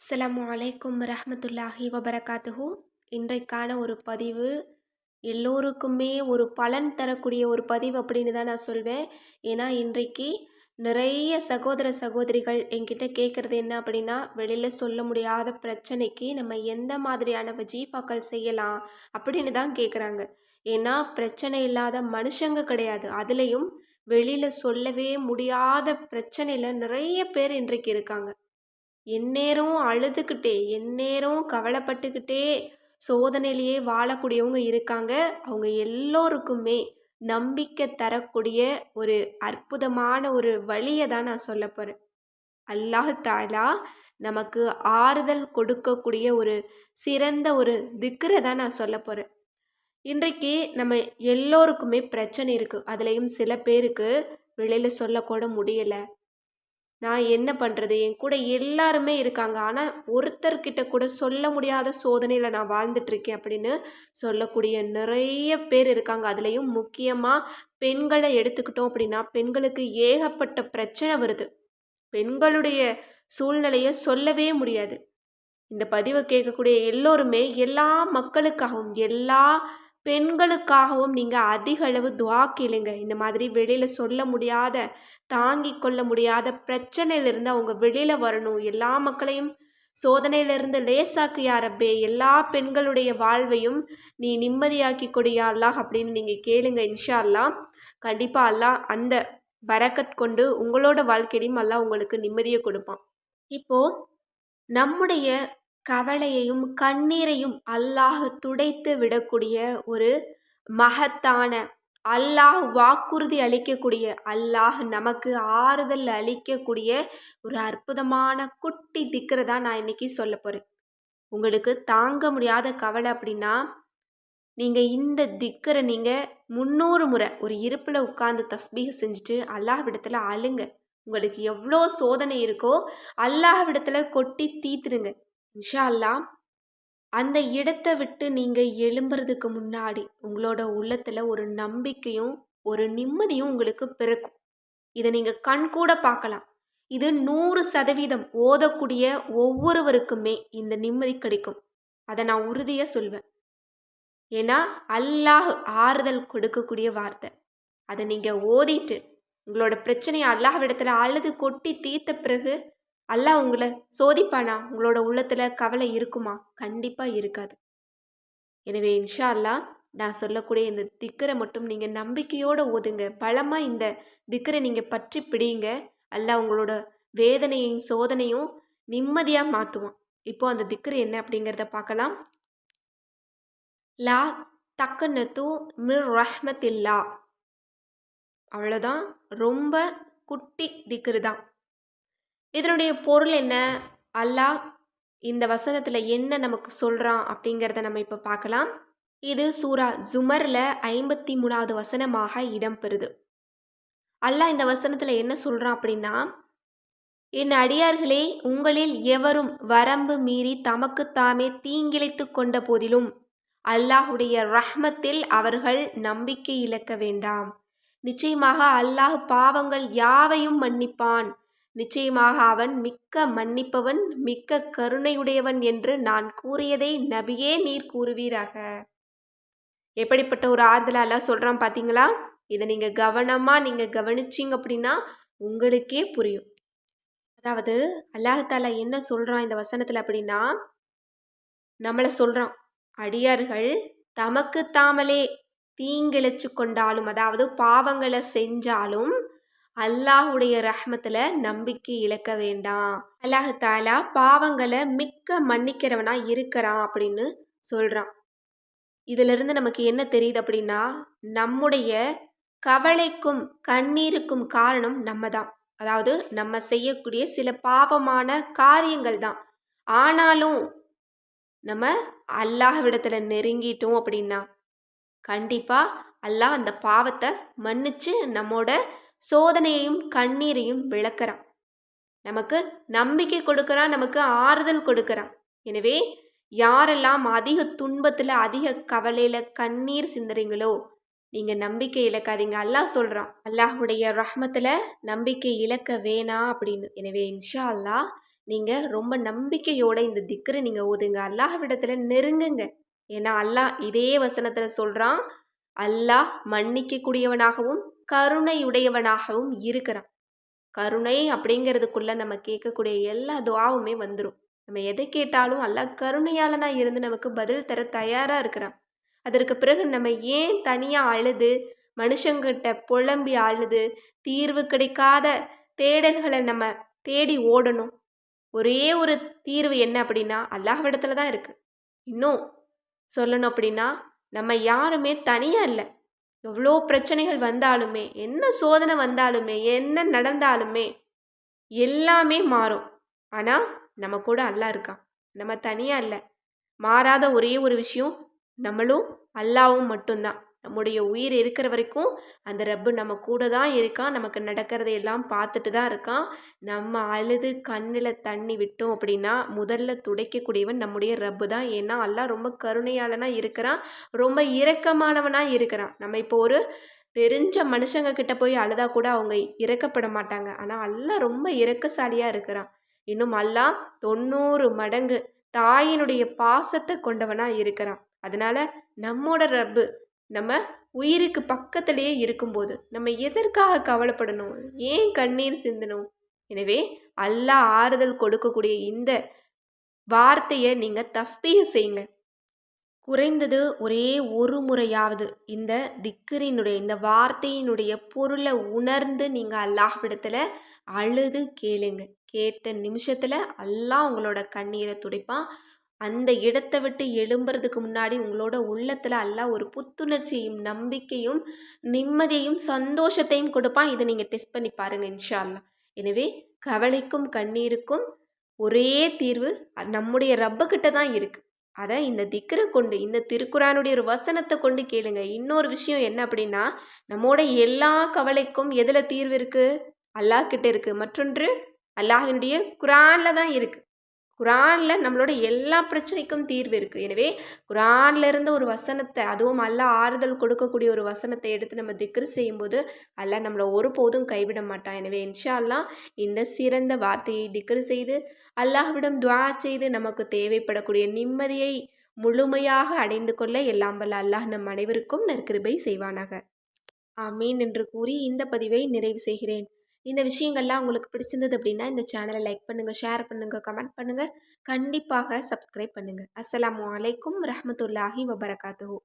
அஸ்ஸலாமு அலைக்கும் ரஹ்மத்துல்லாஹி வபரகாத்துஹு. இன்றைக்கான ஒரு பதிவு எல்லோருக்குமே ஒரு பலன் தரக்கூடிய ஒரு பதிவு அப்படின்னு தான் நான் சொல்வேன். ஏன்னா இன்றைக்கு நிறைய சகோதர சகோதரிகள் என்கிட்ட கேட்குறது என்ன அப்படின்னா, வெளியில் சொல்ல முடியாத பிரச்சனைக்கு நம்ம எந்த மாதிரியான வஜீஃபாக்கள் செய்யலாம் அப்படின்னு தான் கேட்குறாங்க. ஏன்னா பிரச்சனை இல்லாத மனுஷங்க கிடையாது. அதுலேயும் வெளியில் சொல்லவே முடியாத பிரச்சனையில் நிறைய பேர் இன்றைக்கு இருக்காங்க. எந்நேரம் அழுதுகிட்டே, எந்நேரம் கவலைப்பட்டுக்கிட்டே சோதனையிலேயே வாழக்கூடியவங்க இருக்காங்க. அவங்க எல்லோருக்குமே நம்பிக்கை தரக்கூடிய ஒரு அற்புதமான ஒரு வழியை தான் நான் சொல்ல போகிறேன். அல்லாஹ் தாலா நமக்கு ஆறுதல் கொடுக்கக்கூடிய ஒரு சிறந்த ஒரு திக்ரை தான் நான் சொல்ல போகிறேன். இன்றைக்கு நம்ம எல்லோருக்குமே பிரச்சனை இருக்குது. அதுலேயும் சில பேருக்கு வெளியில் சொல்லக்கூட முடியலை. நான் என்ன பண்ணுறது, என் கூட எல்லாருமே இருக்காங்க, ஆனால் ஒருத்தர்கிட்ட கூட சொல்ல முடியாத சோதனையில் நான் வாழ்ந்துட்டுருக்கேன் அப்படின்னு சொல்லக்கூடிய நிறைய பேர் இருக்காங்க. அதுலேயும் முக்கியமாக பெண்களை எடுத்துக்கிட்டோம் அப்படின்னா, பெண்களுக்கு ஏகப்பட்ட பிரச்சனை வருது. பெண்களுடைய சூழ்நிலையை சொல்லவே முடியாது. இந்த பதிவை கேட்கக்கூடிய எல்லோருமே எல்லா மக்களுக்காகவும் எல்லா பெண்களுக்காகவும் நீங்கள் அதிக அளவு துவா கேளுங்க. இந்த மாதிரி வெளியில் சொல்ல முடியாத, தாங்கி கொள்ள முடியாத பிரச்சனையிலிருந்து அவங்க வெளியில் வரணும். எல்லா மக்களையும் சோதனையிலிருந்து லேசாக்கு யா ரப்பே, எல்லா பெண்களுடைய வாழ்வையும் நீ நிம்மதியாக்கி கொடியா அல்லாஹ் அப்படின்னு நீங்கள் கேளுங்க. இன்ஷா அல்லாஹ் கண்டிப்பாக அல்லாஹ் அந்த பரக்கத் கொண்டு உங்களோட வாழ்க்கையிலையும் அல்லாஹ் உங்களுக்கு நிம்மதியை கொடுப்பான். இப்போது நம்முடைய கவலையையும் கண்ணீரையும் அல்லாஹ் துடைத்து விடக்கூடிய ஒரு மகத்தான, அல்லாஹ் வாக்குறுதி அளிக்கக்கூடிய, அல்லாஹ் நமக்கு ஆறுதல் அளிக்கக்கூடிய ஒரு அற்புதமான குட்டி திக்ரை தான் நான் இன்னைக்கு சொல்ல போகிறேன். உங்களுக்கு தாங்க முடியாத கவலை அப்படின்னா, நீங்கள் இந்த திக்ரை நீங்கள் 300 முறை ஒரு இருப்பில் உட்கார்ந்து தஸ்பீஹ் செஞ்சுட்டு அல்லாஹ்விடத்தில் அழுங்க. உங்களுக்கு எவ்வளோ சோதனை இருக்கோ அல்லாஹ்விடத்தில் கொட்டி தீத்துருங்க. இன்ஷா அல்லாஹ் அந்த இடத்த விட்டு நீங்கள் எழும்புறதுக்கு முன்னாடி உங்களோட உள்ளத்தில் ஒரு நம்பிக்கையும் ஒரு நிம்மதியும் உங்களுக்கு பிறக்கும். இதை நீங்கள் கண்கூட பார்க்கலாம். இது 100% ஓதக்கூடிய ஒவ்வொருவருக்குமே இந்த நிம்மதி கிடைக்கும். அதை நான் உறுதியாக சொல்வேன். ஏன்னா அல்லாஹ் ஆறுதல் கொடுக்கக்கூடிய வார்த்தை. அதை நீங்கள் ஓதிட்டு உங்களோட பிரச்சனையை அல்லாஹ்விடத்தில் அழுது கொட்டி தீர்த்த பிறகு அல்லாஹ் உங்களை சோதிப்பானா? உங்களோட உள்ளத்தில் கவலை இருக்குமா? கண்டிப்பாக இருக்காது. எனவே இன்ஷா அல்லாஹ் நான் சொல்லக்கூடிய இந்த திக்கரை மட்டும் நீங்கள் நம்பிக்கையோடு ஓதுங்க. பலமாக இந்த திக்கரை நீங்கள் பற்றி பிடிங்க. அல்லாஹ் உங்களோட வேதனையும் சோதனையும் நிம்மதியாக மாற்றுவான். இப்போ அந்த திக்கர் என்ன அப்படிங்கிறத பார்க்கலாம். லா தக்கனத்து மிர் ரஹ்மத்தில்லா. அவ்வளோதான். ரொம்ப குட்டி திக்ரு தான். இதனுடைய பொருள் என்ன? அல்லாஹ் இந்த வசனத்தில் என்ன நமக்கு சொல்கிறான் அப்படிங்கிறத நம்ம இப்போ பார்க்கலாம். இது சூரா ஜுமரில் 53வது வசனமாக இடம்பெறுது. அல்லாஹ் இந்த வசனத்தில் என்ன சொல்கிறான் அப்படின்னா, என் அடியார்களே, உங்களில் எவரும் வரம்பு மீறி தமக்குத்தாமே தீங்கிழைத்து கொண்ட போதிலும் அல்லாஹுடைய ரஹ்மத்தில் அவர்கள் நம்பிக்கை இழக்க வேண்டாம். நிச்சயமாக அல்லாஹ் பாவங்கள் யாவையும் மன்னிப்பான். நிச்சயமாக அவன் மிக்க மன்னிப்பவன், மிக்க கருணையுடையவன் என்று நான் கூறியதை நபியே நீர் கூறுவீராக. எப்படிப்பட்ட ஒரு ஆறுதல் அல்லாஹ் சொல்கிறான் பார்த்தீங்களா? இதை நீங்கள் கவனமாக நீங்கள் கவனிச்சிங்க அப்படின்னா உங்களுக்கே புரியும். அதாவது அல்லாஹ் என்ன சொல்கிறான் இந்த வசனத்தில் அப்படின்னா, நம்மளை சொல்கிறான், அடியார்கள் தமக்கு தாமலே தீங்கிழைச்சு கொண்டாலும், அதாவது பாவங்களை செஞ்சாலும் அல்லாஹுடைய ரஹ்மத்தில் நம்பிக்கை இழக்க வேண்டாம். அல்லாஹ் தாலா பாவங்களை மிக்க மன்னிக்கிறவனா இருக்கிறான் அப்படின்னு சொல்கிறான். இதிலிருந்து நமக்கு என்ன தெரியுது அப்படின்னா, நம்முடைய கவலைக்கும் கண்ணீருக்கும் காரணம் நம்ம தான். அதாவது நம்ம செய்யக்கூடிய சில பாவமான காரியங்கள் தான். ஆனாலும் நம்ம அல்லாஹ்விடத்தில் நெருங்கிட்டோம் அப்படின்னா கண்டிப்பாக அல்லாஹ் அந்த பாவத்தை மன்னிச்சு நம்மோட சோதனையையும் கண்ணீரையும் விளக்குறான். நமக்கு நம்பிக்கை கொடுக்குறான், நமக்கு ஆறுதல் கொடுக்குறான். எனவே யாரெல்லாம் அதிக துன்பத்தில் அதிக கவலையில் கண்ணீர் சிந்துறீங்களோ நீங்கள் நம்பிக்கை இழக்காதீங்க. அல்லாஹ் சொல்கிறான், அல்லாஹுடைய ரஹ்மத்தில் நம்பிக்கை இழக்க வேணாம் அப்படின்னு. எனவே இன்ஷா அல்லாஹ் நீங்கள் ரொம்ப நம்பிக்கையோட இந்த திக்ரை நீங்கள் ஓதுங்க. அல்லாஹ்விடத்தில் நெருங்குங்க. ஏன்னா அல்லாஹ் இதே வசனத்தில் சொல்கிறான், அல்லாஹ் மன்னிக்கக்கூடியவனாகவும் கருணையுடையவனாகவும் இருக்கிறான். கருணை அப்படிங்கிறதுக்குள்ள நம்ம கேட்கக்கூடிய எல்லா துஆவுமே வந்துடும். நம்ம எதை கேட்டாலும் அல்லாஹ் கருணையாளனா இருந்து நமக்கு பதில் தர தயாராக இருக்கிறான். அதற்கு பிறகு நம்ம ஏன் தனியாக அழுது மனுஷங்கிட்ட புலம்பி அழுது தீர்வு கிடைக்காத தேடல்களை நம்ம தேடி ஓடணும்? ஒரே ஒரு தீர்வு என்ன அப்படின்னா அல்லாஹ்விடத்துல தான் இருக்குது. இன்னும் சொல்லணும் அப்படின்னா நம்ம யாருமே தனியாக இல்லை. எவ்வளோ பிரச்சனைகள் வந்தாலுமே, என்ன சோதனை வந்தாலுமே, என்ன நடந்தாலுமே எல்லாமே மாறும். ஆனால் நம்ம கூட அல்லாஹ் இருக்கான். நம்ம தனியாக இல்லை. மாறாத ஒரே ஒரு விஷயம் நம்மளும் அல்லாவும் மட்டும்தான். நம்முடைய உயிர் இருக்கிற வரைக்கும் அந்த ரப்பு நம்ம கூட தான் இருக்கான். நமக்கு நடக்கிறதை எல்லாம் பார்த்துட்டு தான் இருக்கான். நம்ம அழுது கண்ணில் தண்ணி விட்டோம் அப்படின்னா முதல்ல துடைக்கக்கூடியவன் நம்முடைய ரப்பு தான். ஏன்னா அல்லாஹ் ரொம்ப கருணையாளனாக இருக்கிறான், ரொம்ப இரக்கமானவனாக இருக்கிறான். நம்ம இப்போ ஒரு தெரிஞ்ச மனுஷங்க கிட்ட போய் அழுதா கூட அவங்க இறக்கப்பட மாட்டாங்க. ஆனால் அல்லாஹ் ரொம்ப இரக்கசாலியாக இருக்கிறான். இன்னும் அல்லாஹ் 90 மடங்கு தாயினுடைய பாசத்தை கொண்டவனாக இருக்கிறான். அதனால நம்மோட ரப்பு நம்ம உயிருக்கு பக்கத்திலேயே இருக்கும்போது நம்ம எதற்காக கவலைப்படணும்? ஏன் கண்ணீர் சிந்தணும்? எனவே அல்லாஹ் ஆறுதல் கொடுக்கக்கூடிய இந்த வார்த்தையை நீங்கள் தஸ்பீஹ் செய்யுங்க. குறைந்தது ஒரே ஒரு முறையாவது இந்த திக்ரினுடைய இந்த வார்த்தையினுடைய பொருளை உணர்ந்து நீங்கள் அல்லாஹ்விடத்தில் அழுது கேளுங்க. கேட்ட நிமிஷத்தில் அல்லாஹ் உங்களோட கண்ணீரை துடைப்பான். அந்த இடத்தை விட்டு எழும்புறதுக்கு முன்னாடி உங்களோட உள்ளத்தில் அல்லாஹ் ஒரு புத்துணர்ச்சியும் நம்பிக்கையும் நிம்மதியையும் சந்தோஷத்தையும் கொடுப்பான். இதை நீங்கள் டெஸ்ட் பண்ணி பாருங்கள் இன்ஷா அல்லாஹ். எனவே கவலைக்கும் கண்ணீருக்கும் ஒரே தீர்வு நம்முடைய ரப்பக்கிட்ட தான் இருக்குது. அதை இந்த திக்ரை கொண்டு இந்த திருக்குரானுடைய ஒரு வசனத்தை கொண்டு கேளுங்க. இன்னொரு விஷயம் என்ன அப்படின்னா, நம்மோட எல்லா கவலைக்கும் எதில் தீர்வு இருக்குது? அல்லாஹ் கிட்ட இருக்குது. மற்றொன்று அல்லாஹ்வினுடைய குரானில் தான் இருக்குது. குரானில் நம்மளோட எல்லா பிரச்சனைக்கும் தீர்வு இருக்குது. எனவே குரானில் இருந்த ஒரு வசனத்தை, அதுவும் அல்லாஹ் ஆறுதல் கொடுக்கக்கூடிய ஒரு வசனத்தை எடுத்து நம்ம திக்ரு செய்யும்போது அல்லாஹ் நம்மளை ஒருபோதும் கைவிட மாட்டான். எனவே இன்ஷா அல்லாஹ் இந்த சிறந்த வார்த்தையை திக்ரு செய்து அல்லாஹ்விடம் துஆ செய்து நமக்கு தேவைப்படக்கூடிய நிம்மதியை முழுமையாக அடைந்து கொள்ள எல்லாம் வல்ல அல்லாஹ் நம் அனைவருக்கும் நற்கிருபை செய்வானாக. ஆமீன் என்று கூறி இந்த பதிவை நிறைவு செய்கிறேன். இந்த விஷயங்கள்லாம் உங்களுக்கு பிடிச்சிருந்தது அப்படின்னா இந்த சேனலை லைக் பண்ணுங்கள், ஷேர் பண்ணுங்கள், கமெண்ட் பண்ணுங்கள், கண்டிப்பாக சப்ஸ்கிரைப் பண்ணுங்கள். அஸ்ஸலாமு அலைக்கும் ரஹ்மத்துல்லாஹி வபரகாத்துஹு.